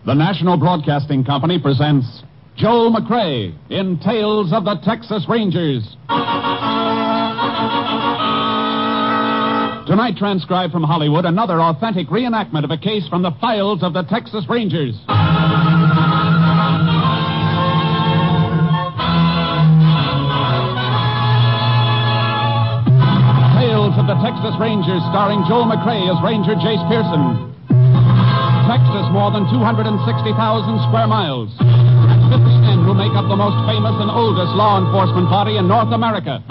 The National Broadcasting Company presents Joel McCrea in Tales of the Texas Rangers. Tonight, transcribed from Hollywood, another authentic reenactment of a case from the files of the Texas Rangers. Tales of the Texas Rangers, starring Joel McCrea as Ranger Jayce Pearson. Texas, more than 260,000 square miles. And 50 men who make up the most famous and oldest law enforcement body in North America.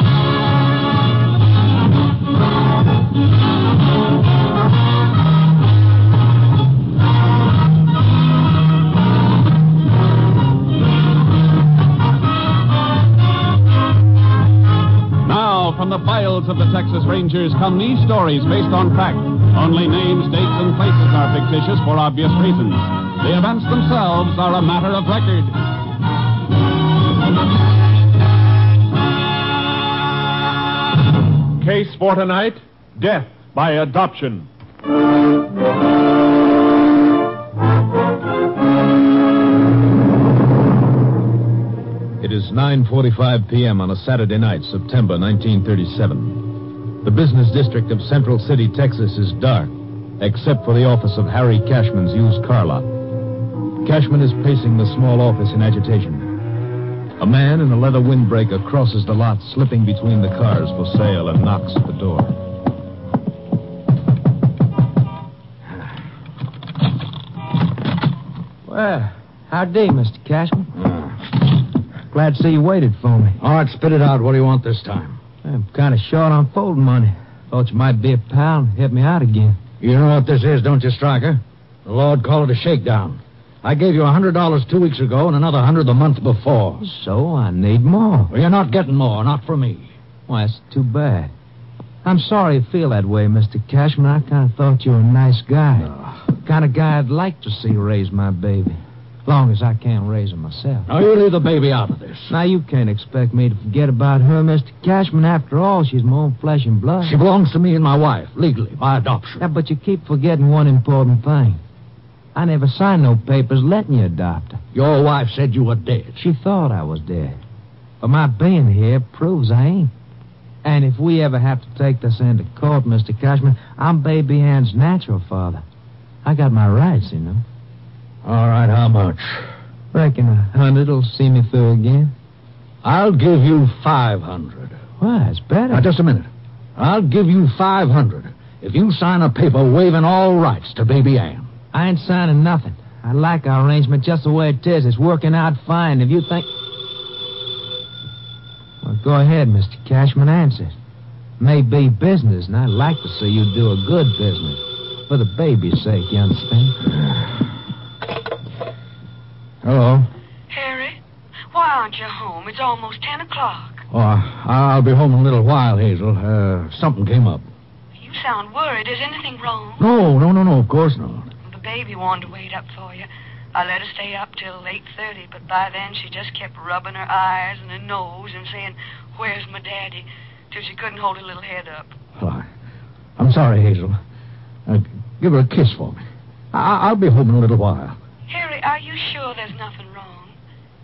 Now, from the files of the Texas Rangers come these stories based on fact. Only names, dates, and places are fictitious for obvious reasons. The events themselves are a matter of record. Case for tonight, death by adoption. It is 9:45 p.m. on a Saturday night, September 1937. The business district of Central City, Texas is dark, except for the office of Harry Cashman's used car lot. Cashman is pacing the small office in agitation. A man in a leather windbreaker crosses the lot, slipping between the cars for sale, and knocks at the door. Well, howdy, Mr. Cashman. Glad to see you waited for me. All right, spit it out. What do you want this time? I'm kind of short on folding money. Thought you might be a pal and help me out again. You know what this is, don't you, Stryker? The Lord called it a shakedown. I gave you $100 2 weeks ago and another $100 the month before. So I need more. Well, you're not getting more, not from me. Well, that's too bad. I'm sorry you feel that way, Mr. Cashman. I kind of thought you were a nice guy. Kind of guy I'd like to see raise my baby. Long as I can't raise her myself. Now, you leave the baby out of this. Now, you can't expect me to forget about her, Mr. Cashman. After all, she's my own flesh and blood. She belongs to me and my wife, legally, by adoption. Yeah, but you keep forgetting one important thing. I never signed no papers letting you adopt her. Your wife said you were dead. She thought I was dead. But my being here proves I ain't. And if we ever have to take this into court, Mr. Cashman, I'm Baby Ann's natural father. I got my rights, you know. All right, how much? Reckon 100 will see me through again. I'll give you 500. Why, it's better. Now, just a minute. I'll give you 500 if you sign a paper waiving all rights to Baby Ann. I ain't signing nothing. I like our arrangement just the way it is. It's working out fine. If you think... Well, go ahead, Mr. Cashman, answer it. May be business, and I'd like to see you do a good business. For the baby's sake, you understand? Hello? Harry, why aren't you home? It's almost 10 o'clock. Oh, I'll be home in a little while, Hazel. Something came up. You sound worried. Is anything wrong? No, of course not. The baby wanted to wait up for you. I let her stay up till 8:30, but by then she just kept rubbing her eyes and her nose and saying, "Where's my daddy?" till she couldn't hold her little head up. Well, I'm sorry, Hazel. Give her a kiss for me. I'll be home in a little while. Harry, are you sure there's nothing wrong?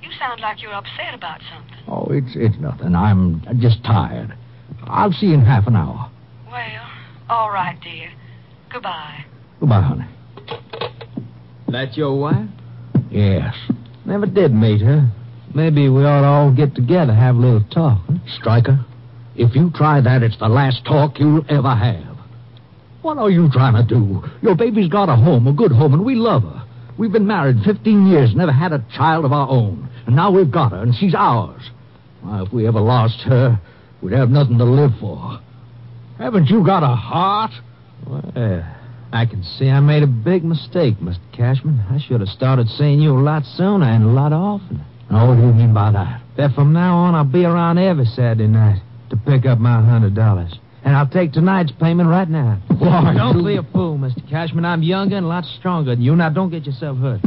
You sound like you're upset about something. Oh, it's nothing. I'm just tired. I'll see you in half an hour. Well, all right, dear. Goodbye. Goodbye, honey. That your wife? Yes. Never did meet her. Maybe we ought to all get together, have a little talk. Huh? Stryker, if you try that, it's the last talk you'll ever have. What are you trying to do? Your baby's got a home, a good home, and we love her. We've been married 15 years, never had a child of our own. And now we've got her, and she's ours. Well, if we ever lost her, we'd have nothing to live for. Haven't you got a heart? Well, I can see I made a big mistake, Mr. Cashman. I should have started seeing you a lot sooner and a lot oftener. Now, what do you mean by that? That from now on, I'll be around every Saturday night to pick up my $100. And I'll take tonight's payment right now. Why, don't be a fool, Mr. Cashman. I'm younger and a lot stronger than you. Now, don't get yourself hurt.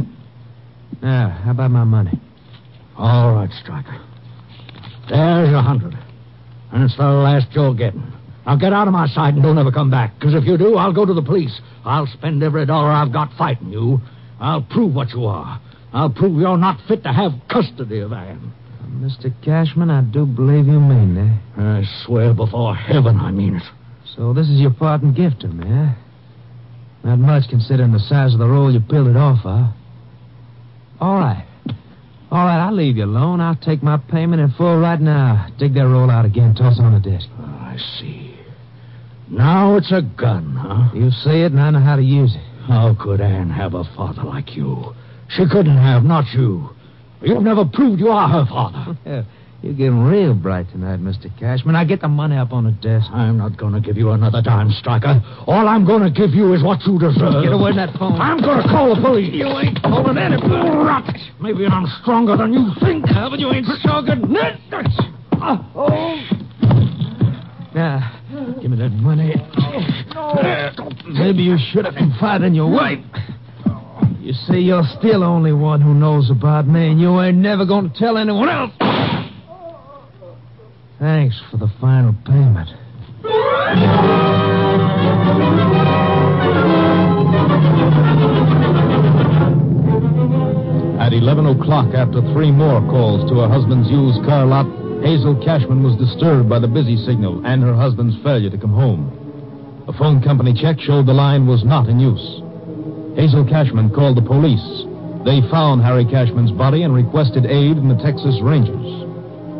Now, how about my money? All right, Stryker. There's your 100. And it's the last you're getting. Now get out of my sight and don't ever come back. Because if you do, I'll go to the police. I'll spend every dollar I've got fighting you. I'll prove what you are. I'll prove you're not fit to have custody of Ann. Mr. Cashman, I do believe you mean that. I swear before heaven I mean it. So this is your parting gift to me, eh? Not much considering the size of the roll you peeled it off, huh? All right. All right, I'll leave you alone. I'll take my payment in full right now. Dig that roll out again. Toss it on the desk. I see. Now it's a gun, huh? You see it, and I know how to use it. How could Ann have a father like you? She couldn't have, not you. You've never proved you are her father. Yeah, you're getting real bright tonight, Mr. Cashman. Now get the money up on the desk. I'm not going to give you another dime, Striker. All I'm going to give you is what you deserve. Get away from that phone. I'm going to call the police. You ain't calling anything. Rot. Maybe I'm stronger than you think. But you ain't stronger than that. Now, give me that money. Maybe you should have confided in your wife. You see, you're still the only one who knows about me, and you ain't never going to tell anyone else. Thanks for the final payment. At 11 o'clock, after 3 more calls to her husband's used car lot, Hazel Cashman was disturbed by the busy signal and her husband's failure to come home. A phone company check showed the line was not in use. Hazel Cashman called the police. They found Harry Cashman's body and requested aid from the Texas Rangers.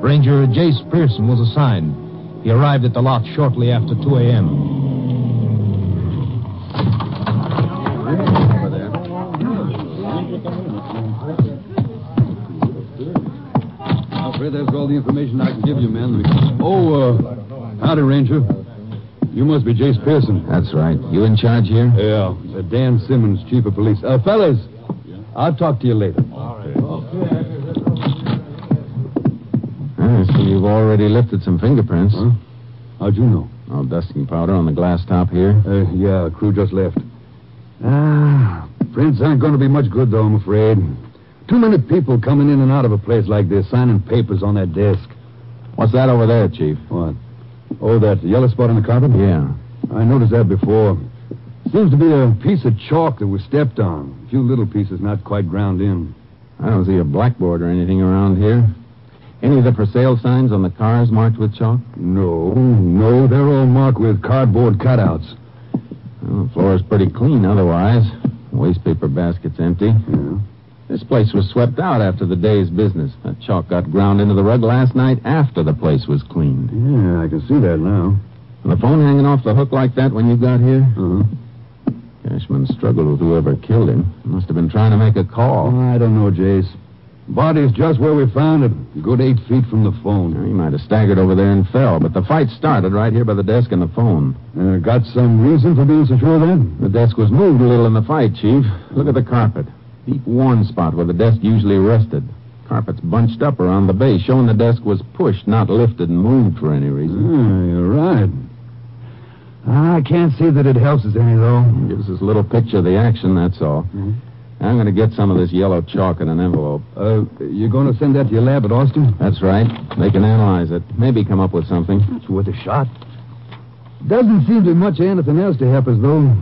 Ranger Jayce Pearson was assigned. He arrived at the lot shortly after 2 a.m. I'm afraid that's all the information I can give you, man. Howdy, Ranger. You must be Jace Pearson. That's right. You in charge here? Yeah. Dan Simmons, chief of police. Fellas, I'll talk to you later. All right. I see you've already lifted some fingerprints. Huh? How'd you know? Oh, dusting powder on the glass top here? Yeah, crew just left. Prints aren't going to be much good, though, I'm afraid. Too many people coming in and out of a place like this, signing papers on that desk. What's that over there, Chief? What? Oh, that yellow spot on the carpet? Yeah. I noticed that before. Seems to be a piece of chalk that was stepped on. A few little pieces not quite ground in. I don't see a blackboard or anything around here. Any of the for sale signs on the cars marked with chalk? No, they're all marked with cardboard cutouts. Well, the floor is pretty clean otherwise. Wastepaper basket's empty. Yeah. This place was swept out after the day's business. That chalk got ground into the rug last night after the place was cleaned. Yeah, I can see that now. And the phone hanging off the hook like that when you got here? Uh-huh. Cashman struggled with whoever killed him. Must have been trying to make a call. I don't know, Jace. Body's just where we found it. A good 8 feet from the phone. He might have staggered over there and fell, but the fight started right here by the desk and the phone. Got some reason for being so sure then? The desk was moved a little in the fight, Chief. Look at the carpet. Deep worn spot where the desk usually rested. Carpet's bunched up around the base, showing the desk was pushed, not lifted and moved for any reason. You're right. I can't see that it helps us any, though. Gives us a little picture of the action, that's all. Mm-hmm. I'm going to get some of this yellow chalk in an envelope. You're going to send that to your lab at Austin? That's right. They can analyze it. Maybe come up with something. It's worth a shot. Doesn't seem to be much anything else to help us, though.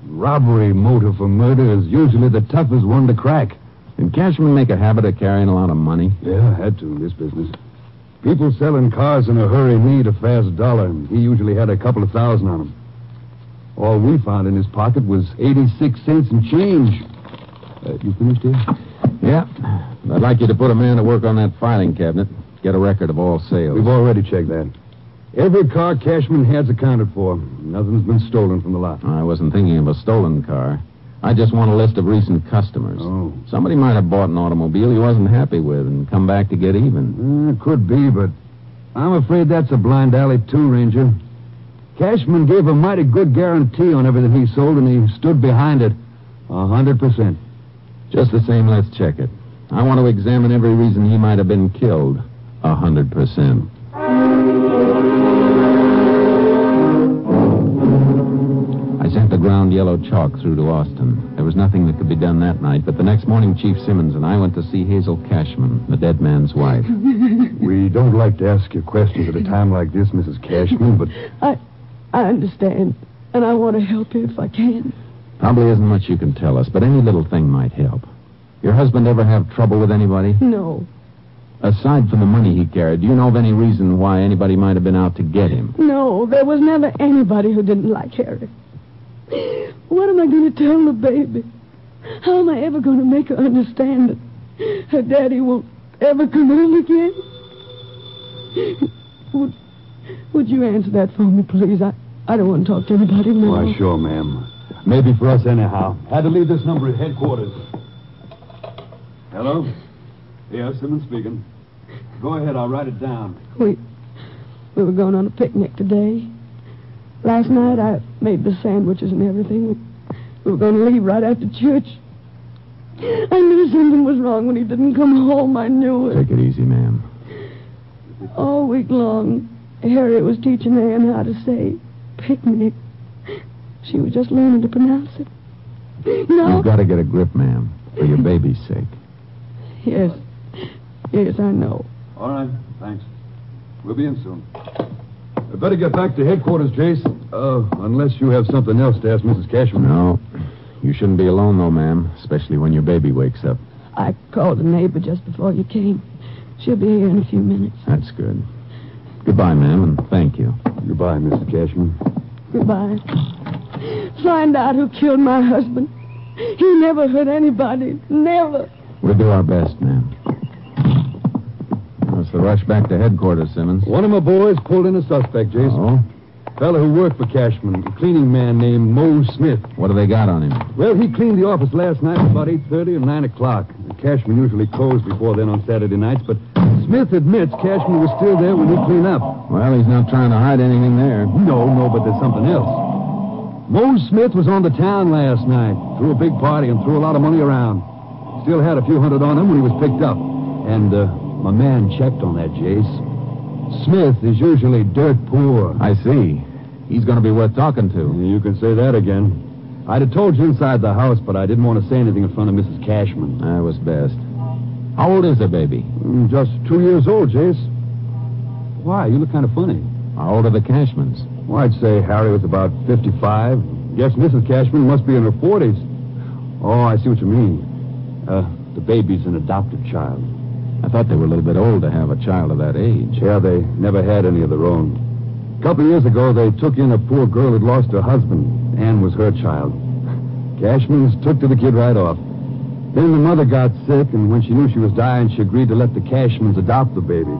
Robbery motive for murder is usually the toughest one to crack. Did Cashman make a habit of carrying a lot of money? Yeah, had to in this business. People selling cars in a hurry need a fast dollar, and he usually had a couple of thousand on him. All we found in his pocket was 86 cents and change. You finished here? Yeah. I'd like you to put a man to work on that filing cabinet. Get a record of all sales. We've already checked that. Every car Cashman has accounted for. Nothing's been stolen from the lot. I wasn't thinking of a stolen car. I just want a list of recent customers. Oh. Somebody might have bought an automobile he wasn't happy with and come back to get even. Could be, but I'm afraid that's a blind alley, too, Ranger. Cashman gave a mighty good guarantee on everything he sold, and he stood behind it 100%. Just the same, let's check it. I want to examine every reason he might have been killed 100%. I sent the ground yellow chalk through to Austin. There was nothing that could be done that night, but the next morning Chief Simmons and I went to see Hazel Cashman, the dead man's wife. We don't like to ask you questions at a time like this, Mrs. Cashman, but... I understand, and I want to help you if I can. Probably isn't much you can tell us, but any little thing might help. Your husband ever have trouble with anybody? No. Aside from the money he carried, do you know of any reason why anybody might have been out to get him? No, there was never anybody who didn't like Harry. What am I going to tell the baby? How am I ever going to make her understand that her daddy won't ever come home again? Would you answer that for me, please? I don't want to talk to anybody more. Why, sure, ma'am. Maybe for us anyhow. Had to leave this number at headquarters. Hello? Yeah, Simmons speaking. Go ahead, I'll write it down. We were going on a picnic today. Last night I made the sandwiches and everything. We were going to leave right after church. I knew something was wrong when he didn't come home. I knew it. Take it easy, ma'am. All week long, Harriet was teaching Ann how to say picnic. She was just learning to pronounce it. No. You've got to get a grip, ma'am, for your baby's sake. Yes, I know. All right, thanks. We'll be in soon. I better get back to headquarters, Jayce. Unless you have something else to ask Mrs. Cashman. No. You shouldn't be alone, though, ma'am, especially when your baby wakes up. I called a neighbor just before you came. She'll be here in a few minutes. That's good. Goodbye, ma'am, and thank you. Goodbye, Mrs. Cashman. Goodbye. Find out who killed my husband. He never hurt anybody. Never. We'll do our best, ma'am. What's the rush back to headquarters, Simmons? One of my boys pulled in a suspect, Jayce. Oh? Fella who worked for Cashman, a cleaning man named Mose Smith. What do they got on him? Well, he cleaned the office last night at about 8:30 and 9 o'clock. Cashman usually closed before then on Saturday nights, but Smith admits Cashman was still there when he cleaned up. Well, he's not trying to hide anything there. No, but there's something else. Mose Smith was on the town last night, threw a big party and threw a lot of money around. Still had a few hundred on him when he was picked up. And my man checked on that, Jayce. Smith is usually dirt poor. I see. He's going to be worth talking to. You can say that again. I'd have told you inside the house, but I didn't want to say anything in front of Mrs. Cashman. That was best. How old is the baby? Just 2 years old, Jayce. Why? You look kind of funny. How old are the Cashmans? Well, I'd say Harry was about 55. Guess Mrs. Cashman must be in her 40s. Oh, I see what you mean. The baby's an adopted child. I thought they were a little bit old to have a child of that age. Yeah, they never had any of their own. A couple of years ago, they took in a poor girl who'd lost her husband. Ann was her child. Cashmans took to the kid right off. Then the mother got sick, and when she knew she was dying, she agreed to let the Cashmans adopt the baby.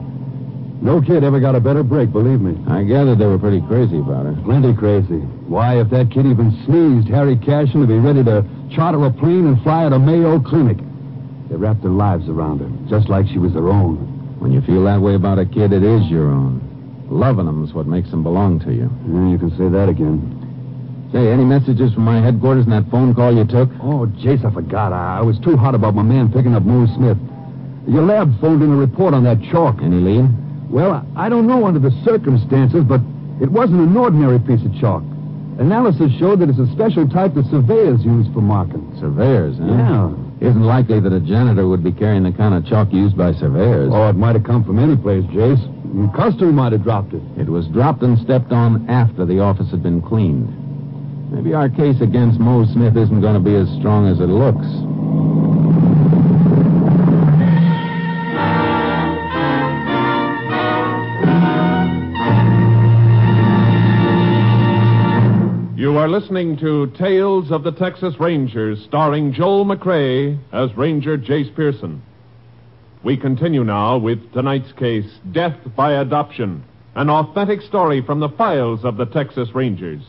No kid ever got a better break, believe me. I gathered they were pretty crazy about her. Plenty crazy. Why, if that kid even sneezed, Harry Cashman would be ready to charter a plane and fly at a Mayo clinic. They wrapped their lives around her, just like she was their own. When you feel that way about a kid, it is your own. Loving them is what makes them belong to you. Yeah, you can say that again. Say, any messages from my headquarters in that phone call you took? Oh, Jayce, I forgot. I was too hot about my man picking up Mose Smith. Your lab phoned in a report on that chalk. Any lead? Well, I don't know under the circumstances, but it wasn't an ordinary piece of chalk. Analysis showed that it's a special type that surveyors use for marking. Surveyors, huh? Yeah. Isn't likely that a janitor would be carrying the kind of chalk used by surveyors. Oh, it might have come from any place, Jayce. A customer might have dropped it. It was dropped and stepped on after the office had been cleaned. Maybe our case against Mose Smith isn't going to be as strong as it looks. You are listening to Tales of the Texas Rangers, starring Joel McCrea as Ranger Jayce Pearson. We continue now with tonight's case, Death by Adoption, an authentic story from the files of the Texas Rangers.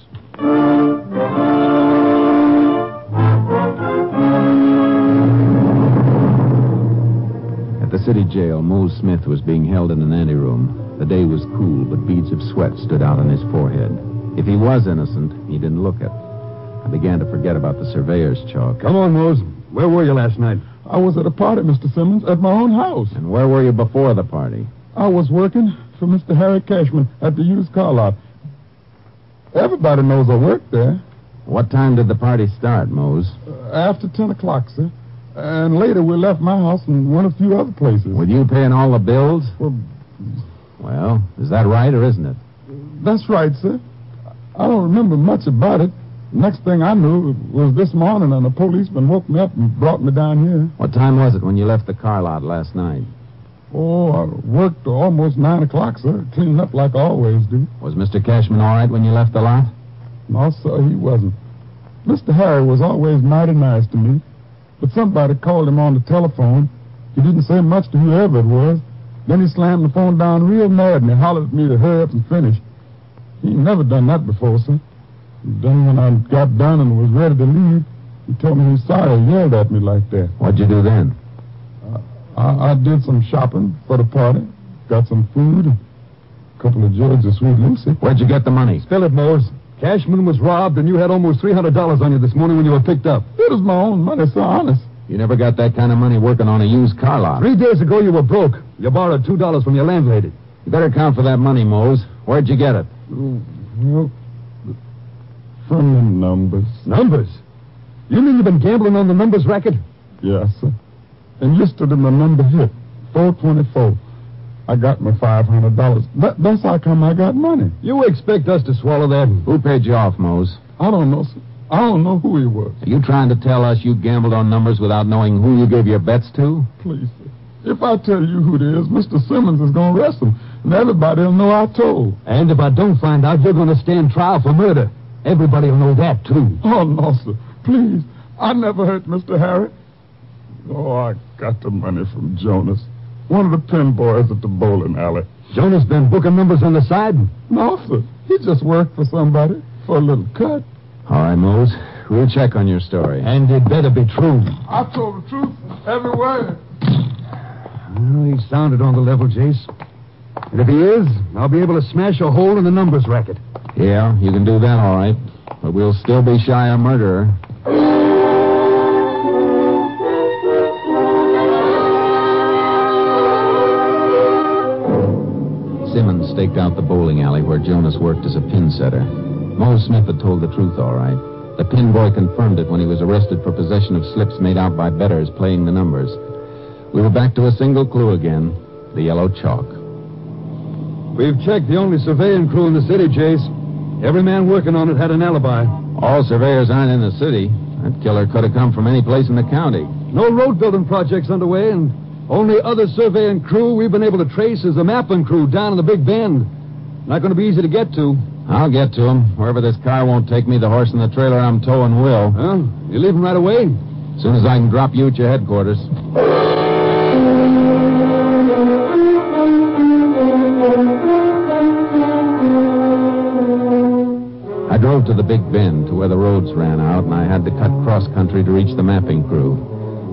At the city jail, Mose Smith was being held in an anteroom. The day was cool, but beads of sweat stood out on his forehead. If he was innocent, he didn't look it. I began to forget about the surveyor's chalk. Come on, Mose. Where were you last night? I was at a party, Mr. Simmons, at my own house. And where were you before the party? I was working for Mr. Harry Cashman at the used car lot. Everybody knows I work there. What time did the party start, Mose? After 10 o'clock, sir. And later we left my house and went a few other places. With you paying all the bills? Well, is that right or isn't it? That's right, sir. I don't remember much about it. Next thing I knew was this morning, and a policeman woke me up and brought me down here. What time was it when you left the car lot last night? Oh, I worked till almost 9 o'clock, sir. Cleaning up like I always do. Was Mr. Cashman all right when you left the lot? No, sir, he wasn't. Mr. Harry was always mighty nice to me. But somebody called him on the telephone. He didn't say much to whoever it was. Then he slammed the phone down real mad, and he hollered at me to hurry up and finish. He never done that before, sir. Then when I got done and was ready to leave, he told me he was sorry he yelled at me like that. What'd you do then? I did some shopping for the party. Got some food, a couple of jugs of Sweet Lucy. Where'd you get the money? Spill it, Mose. Cashman was robbed, and you had almost $300 on you this morning when you were picked up. It was my own money, sir, honest. You never got that kind of money working on a used car lot. 3 days ago, you were broke. You borrowed $2 from your landlady. You better count for that money, Mose. Where'd you get it? Well, from the numbers. Numbers? You mean you've been gambling on the numbers racket? Yes, sir. And yesterday my number hit, 424. I got my $500. That's how come I got money. You expect us to swallow that? Who paid you off, Mose? I don't know, sir. I don't know who he was. Are you trying to tell us you gambled on numbers without knowing who you gave your bets to? Please, sir. If I tell you who it is, Mr. Simmons is going to arrest him, and everybody will know I told. And if I don't find out, you're going to stand trial for murder. Everybody will know that, too. Oh, no, sir. Please. I never hurt Mr. Harry. Oh, I got the money from Jonas, one of the pin boys at the bowling alley. Jonas been booking numbers on the side? No, sir. He just worked for somebody for a little cut. All right, Mose. We'll check on your story. And it better be true. I told the truth, every word. Well, he sounded on the level, Jayce. And if he is, I'll be able to smash a hole in the numbers racket. Yeah, you can do that, all right. But we'll still be shy a murderer. Simmons staked out the bowling alley where Jonas worked as a pin setter. Mose Smith had told the truth, all right. The pin boy confirmed it when he was arrested for possession of slips made out by bettors playing the numbers. We were back to a single clue again, the yellow chalk. We've checked the only surveying crew in the city, Jayce. Every man working on it had an alibi. All surveyors aren't in the city. That killer could have come from any place in the county. No road building projects underway, and only other surveying crew we've been able to trace is the mapping crew down in the Big Bend. Not going to be easy to get to. I'll get to him. Wherever this car won't take me, the horse and the trailer I'm towing will. Huh? You leaving right away? As soon as I can drop you at your headquarters. I drove to the Big Bend to where the roads ran out, and I had to cut cross-country to reach the mapping crew.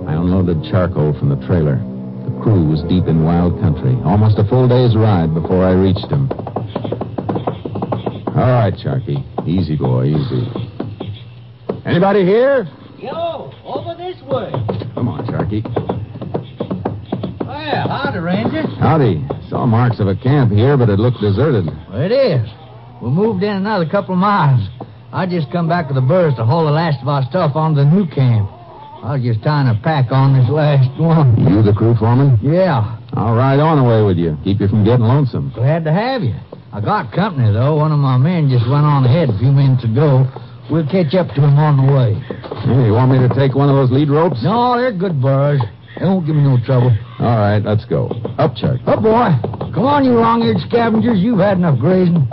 I unloaded charcoal from the trailer. The crew was deep in wild country. Almost a full day's ride before I reached them. All right, Charky. Easy, boy, easy. Anybody here? Yo, over this way. Come on, Charky. Well, howdy, Ranger. Howdy. Saw marks of a camp here, but it looked deserted. Well, it is. We moved in another couple of miles. I just come back with the birds to haul the last of our stuff on to the new camp. I was just tying a pack on this last one. You the crew foreman? Yeah. I'll ride on away with you. Keep you from getting lonesome. Glad to have you. I got company, though. One of my men just went on ahead a few minutes ago. We'll catch up to him on the way. Hey, you want me to take one of those lead ropes? No, they're good birds. They won't give me no trouble. All right, let's go. Up, Chuck. Up, boy. Come on, you long-eared scavengers. You've had enough grazing.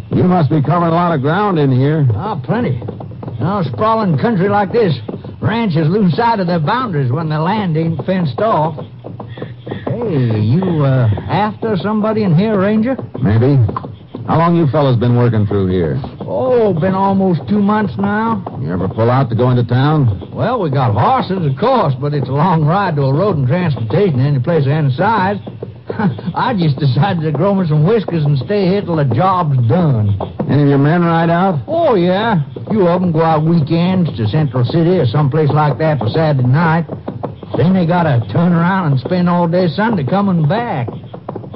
You must be covering a lot of ground in here. Ah, plenty. You know, sprawling country like this, ranchers lose sight of their boundaries when their land ain't fenced off. Hey, you, after somebody in here, Ranger? Maybe. How long you fellas been working through here? Oh, been almost 2 months now. You ever pull out to go into town? Well, we got horses, of course, but it's a long ride to a road and transportation any place of any size. I just decided to grow me some whiskers and stay here till the job's done. Any of your men ride out? Oh, yeah. A few of them go out weekends to Central City or someplace like that for Saturday night. Then they gotta turn around and spend all day Sunday coming back.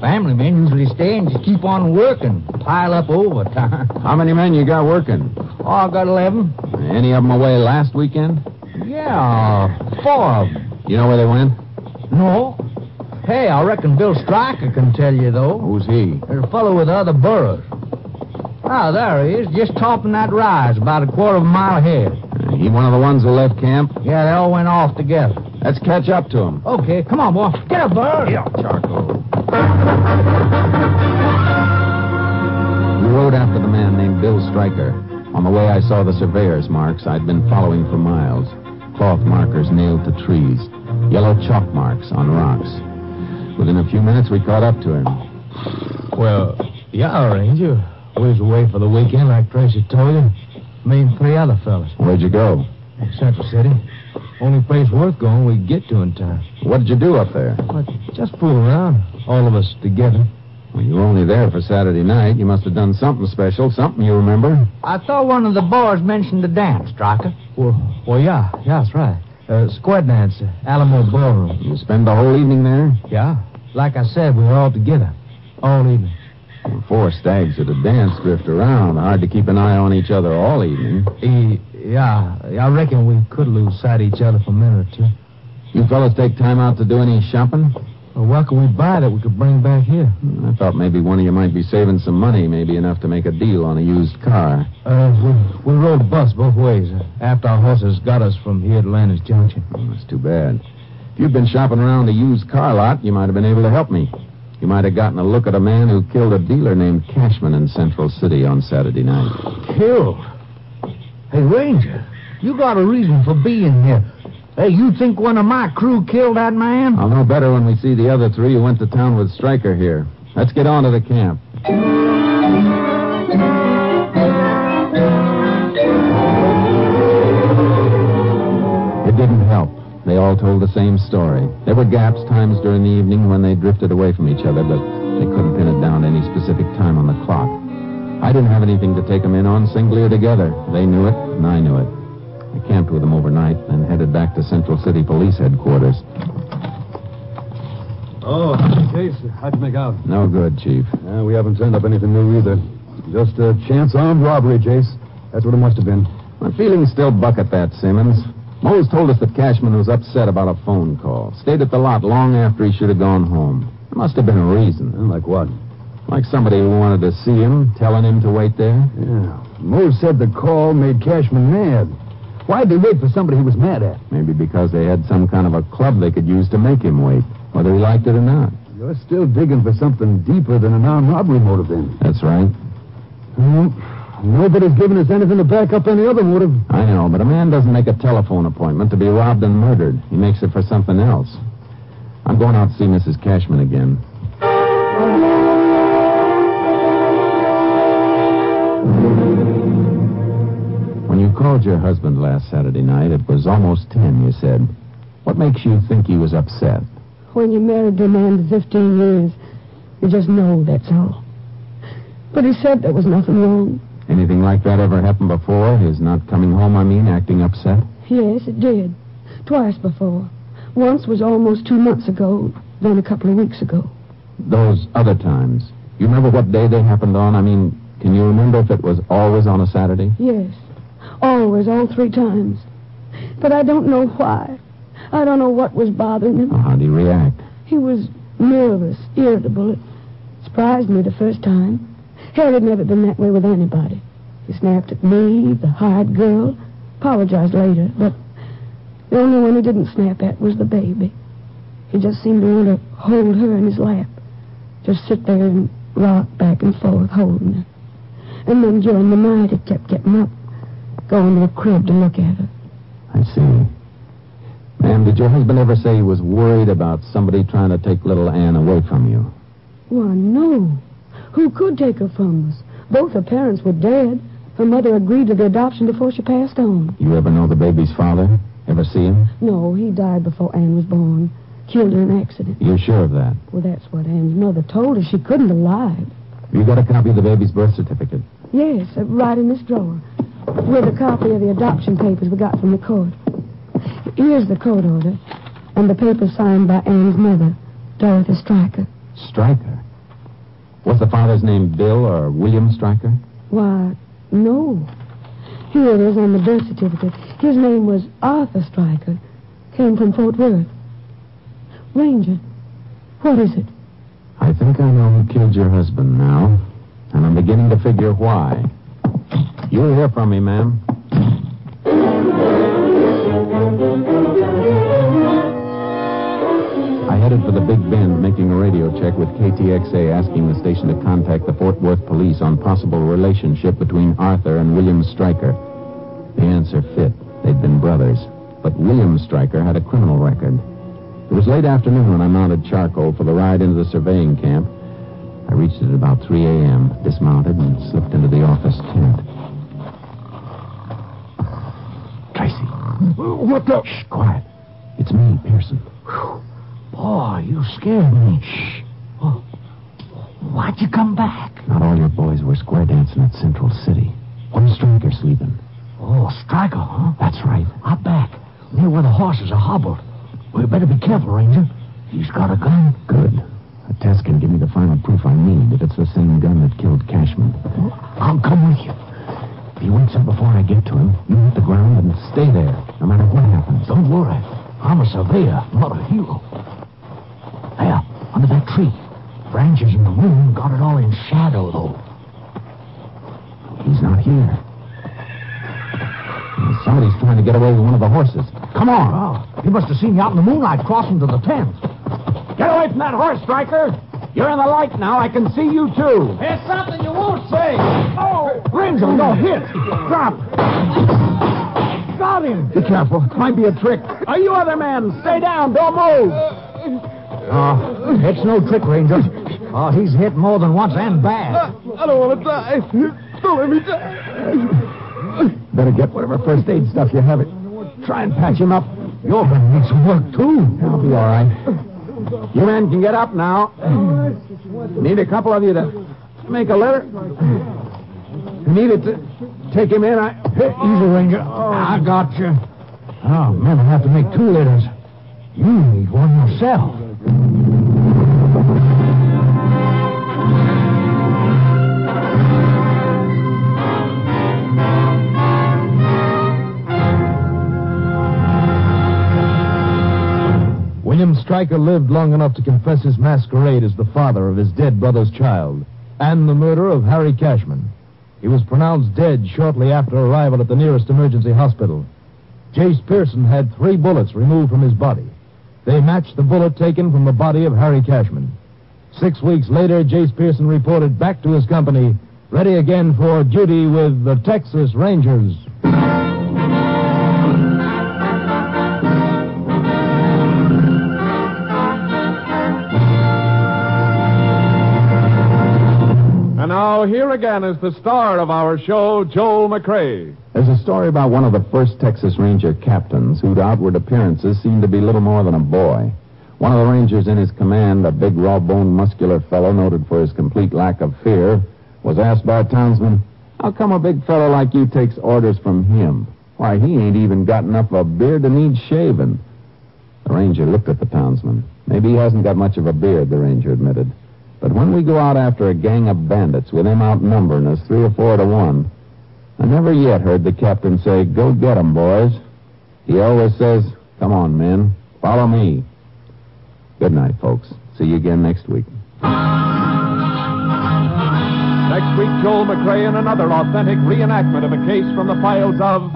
Family men usually stay and just keep on working, pile up overtime. How many men you got working? Oh, I got 11. Any of them away last weekend? Yeah, 4 of them. You know where they went? No. Hey, I reckon Bill Stryker can tell you, though. Who's he? There's a fellow with the other boroughs. Oh, there he is, just topping that rise, about a quarter of a mile ahead. He one of the ones who left camp? Yeah, they all went off together. Let's catch up to him. Okay, come on, boy. Get up, Bud. Yeah, Charcoal. We rode after the man named Bill Stryker. On the way, I saw the surveyor's marks I'd been following for miles. Cloth markers nailed to trees. Yellow chalk marks on rocks. Within a few minutes, we caught up to him. Well, yeah, Ranger. We was away for the weekend, like Tracy told you. Me and 3 other fellas. Where'd you go? Central City. Only place worth going we could get to in time. What did you do up there? But just fool around, all of us together. Well, you were only there for Saturday night. You must have done something special, something you remember. I thought one of the boys mentioned the dance, Stryker. Well, yeah, that's right. Square dance, Alamo Ballroom. You spend the whole evening there? Yeah. Like I said, we were all together. All evening. Well, 4 stags at a dance drift around. Hard to keep an eye on each other all evening. Yeah, I reckon we could lose sight of each other for a minute or two. You fellas take time out to do any shopping? Well, what can we buy that we could bring back here? I thought maybe one of you might be saving some money, maybe enough to make a deal on a used car. We rode the bus both ways after our horses got us from here to Landers Junction. Oh, that's too bad. If you'd been shopping around a used car lot, you might have been able to help me. You might have gotten a look at a man who killed a dealer named Cashman in Central City on Saturday night. Killed? Hey, Ranger, you got a reason for being here. Hey, you think one of my crew killed that man? I'll know better when we see the other 3 who went to town with Stryker here. Let's get on to the camp. It didn't help. They all told the same story. There were gaps, times during the evening when they drifted away from each other, but they couldn't pin it down to any specific time on the clock. I didn't have anything to take them in on, singly or together. They knew it, and I knew it. I camped with them overnight, then headed back to Central City Police Headquarters. Oh, Jayce, how'd you make out? No good, Chief. We haven't turned up anything new either. Just a chance armed robbery, Jayce. That's what it must have been. My feelings still buck at that, Simmons. Mose told us that Cashman was upset about a phone call. Stayed at the lot long after he should have gone home. There must have been a reason. Like what? Like somebody who wanted to see him, telling him to wait there. Yeah. Mose said the call made Cashman mad. Why'd they wait for somebody he was mad at? Maybe because they had some kind of a club they could use to make him wait, whether he liked it or not. You're still digging for something deeper than an armed robbery motive, then. That's right. Well, nobody's given us anything to back up any other motive. I know, but a man doesn't make a telephone appointment to be robbed and murdered. He makes it for something else. I'm going out to see Mrs. Cashman again. When you called your husband last Saturday night, it was almost 10, you said. What makes you think he was upset? When you married a man for 15 years, you just know, that's all. But he said there was nothing wrong. Anything like that ever happened before? His not coming home, acting upset? Yes, it did. Twice before. Once was almost 2 months ago, then a couple of weeks ago. Those other times, you remember what day they happened on? Can you remember if it was always on a Saturday? Yes. Always, all 3 times. But I don't know why. I don't know what was bothering him. How'd he react? He was nervous, irritable. It surprised me the first time. Harry had never been that way with anybody. He snapped at me, the hired girl, apologized later, but the only one he didn't snap at was the baby. He just seemed to want to hold her in his lap. Just sit there and rock back and forth, holding her. And then during the night, he kept getting up, going to the crib to look at her. I see. Ma'am, did your husband ever say he was worried about somebody trying to take little Ann away from you? Why, no. Who could take her from us? Both her parents were dead. Her mother agreed to the adoption before she passed on. You ever know the baby's father? Ever see him? No, he died before Ann was born. Killed in an accident. You're sure of that? Well, that's what Ann's mother told her. She couldn't have lied. You got a copy of the baby's birth certificate? Yes, right in this drawer. With a copy of the adoption papers we got from the court. Here's the court order. And the paper signed by Ann's mother, Dorothy Stryker. Stryker? Was the father's name Bill or William Stryker? Why, no. Here it is on the birth certificate. His name was Arthur Stryker. Came from Fort Worth. Ranger, what is it? I think I know who killed your husband now. And I'm beginning to figure why. You'll hear from me, ma'am. I headed for the Big Bend, making a radio check with KTXA, asking the station to contact the Fort Worth police on possible relationship between Arthur and William Stryker. The answer fit. They'd been brothers. But William Stryker had a criminal record. It was late afternoon when I mounted charcoal for the ride into the surveying camp. I reached it about 3 a.m., dismounted, and slipped into the office tent. Tracy. What the? Shh, quiet. It's me, Pearson. Boy, you scared me. Shh. Oh, why'd you come back? Not all your boys were square dancing at Central City. Where's Stryker sleeping? Oh, Stryker, huh? That's right. Out back, near where the horses are hobbled. We better be careful, Ranger. He's got a gun. Good. A test can give me the final proof I need that it's the same gun that killed Cashman. I'll come with you. If he wakes up before I get to him, you hit the ground and stay there, no matter what happens. Don't worry. I'm a surveyor, not a hero. There, under that tree. Branches in the moon got it all in shadow, though. He's not here. Somebody's trying to get away with one of the horses. Come on. Oh, he must have seen you out in the moonlight crossing to the tent. Get away from that horse, Stryker. You're in the light now. I can see you, too. There's something you won't say. Oh! Ranger, no hit. Drop. Got him. Be careful. Might be a trick. You other men, stay down. Don't move. Oh, it's no trick, Ranger. Oh, he's hit more than once and bad. I don't want to die. Don't let me die. Better get whatever first aid stuff you have. Try and patch him up. You're going to need some work, too. I'll be all right. You men can get up now. Need a couple of you to make a litter. You need it to take him in. Easy, Ranger. I got you. Oh, men will have to make 2 litters. You need one yourself. William Stryker lived long enough to confess his masquerade as the father of his dead brother's child and the murder of Harry Cashman. He was pronounced dead shortly after arrival at the nearest emergency hospital. Jace Pearson had 3 bullets removed from his body. They matched the bullet taken from the body of Harry Cashman. 6 weeks later, Jace Pearson reported back to his company, ready again for duty with the Texas Rangers. And now, here again is the star of our show, Joel McCrea. There's a story about one of the first Texas Ranger captains whose outward appearances seemed to be little more than a boy. One of the Rangers in his command, a big, raw-boned, muscular fellow noted for his complete lack of fear, was asked by a townsman, "How come a big fellow like you takes orders from him? Why, he ain't even got enough of a beard to need shaving." The Ranger looked at the townsman. "Maybe he hasn't got much of a beard," the Ranger admitted. "But when we go out after a gang of bandits with him outnumbering us 3 or 4 to 1, I never yet heard the captain say, 'Go get 'em, boys.' He always says, 'Come on, men, follow me.' Good night, folks. See you again next week." Next week, Joel McCrea in another authentic reenactment of a case from the files of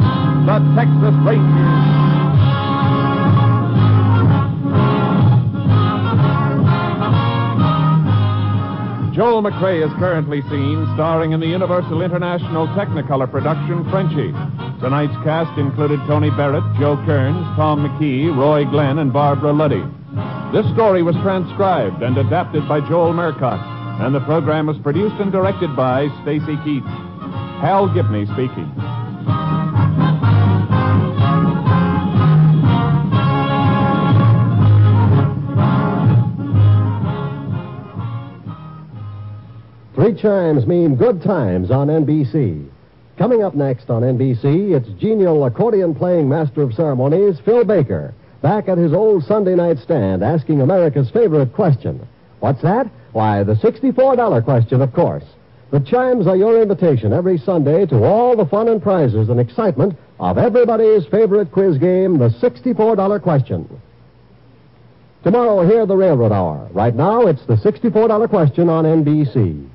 the Texas Rangers. Joel McCrea is currently seen starring in the Universal International Technicolor production Frenchie. Tonight's cast included Tony Barrett, Joe Kearns, Tom McKee, Roy Glenn, and Barbara Luddy. This story was transcribed and adapted by Joel Murcott, and the program was produced and directed by Stacy Keats. Hal Gibney speaking. Three chimes mean good times on NBC. Coming up next on NBC, it's genial accordion-playing master of ceremonies, Phil Baker, back at his old Sunday night stand asking America's favorite question. What's that? Why, the $64 question, of course. The chimes are your invitation every Sunday to all the fun and prizes and excitement of everybody's favorite quiz game, the $64 question. Tomorrow, hear the Railroad Hour. Right now, it's the $64 question on NBC.